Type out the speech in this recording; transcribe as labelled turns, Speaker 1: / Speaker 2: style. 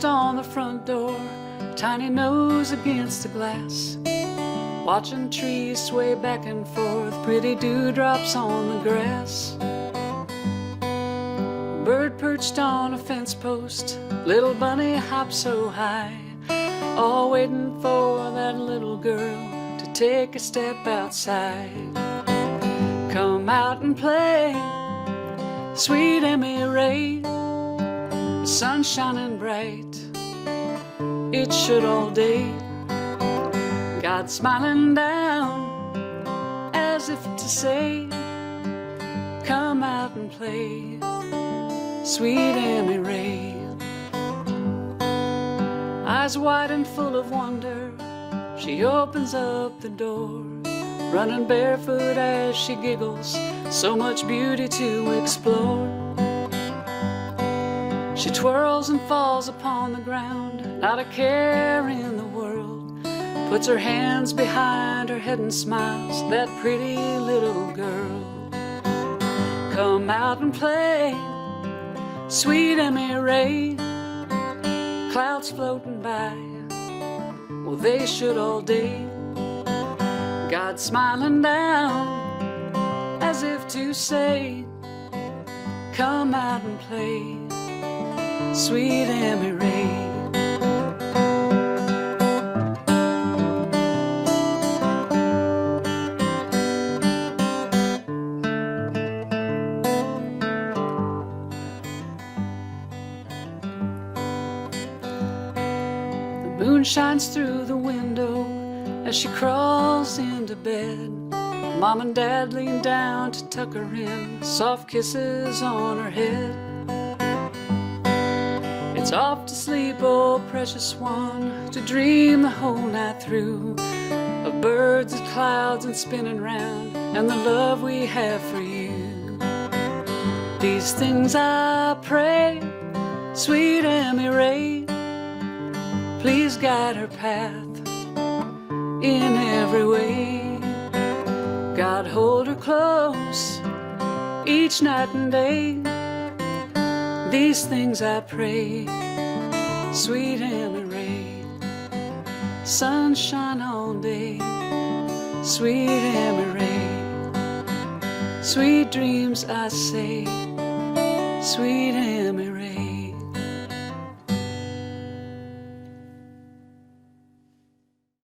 Speaker 1: post on the front door, tiny nose against the glass, watching trees sway back and forth, pretty dewdrops on the grass. Bird perched on a fence post, little bunny hopped so high, all waiting for that little girl to take a step outside. Come out and play, sweet Emmy Rae. The sun's shining bright, it should all day. God smiling down as if to say, come out and play, sweet Emmy Rae. Eyes wide and full of wonder, she opens up the door, running barefoot as she giggles, so much beauty to explore. She twirls and falls upon the ground, not a care in the world, puts her hands behind her head and smiles, that pretty little girl. Come out and play, sweet Emmy Rae. Clouds floating by, well they should all day. God smiling down as if to say, come out and play, sweet Emmy Rae. The moon shines through the window as she crawls into bed. Mom and Dad lean down to tuck her in, soft kisses on her head. It's off to sleep, oh precious one, to dream the whole night through of birds and clouds and spinning round, and the love we have for you. These things I pray, sweet Emmy Rae. Please guide her path in every way. God hold her close each night and day. These things I pray, sweet Emmy Rae. Sunshine all day, sweet Emmy Rae. Sweet dreams I say, sweet Emmy Rae.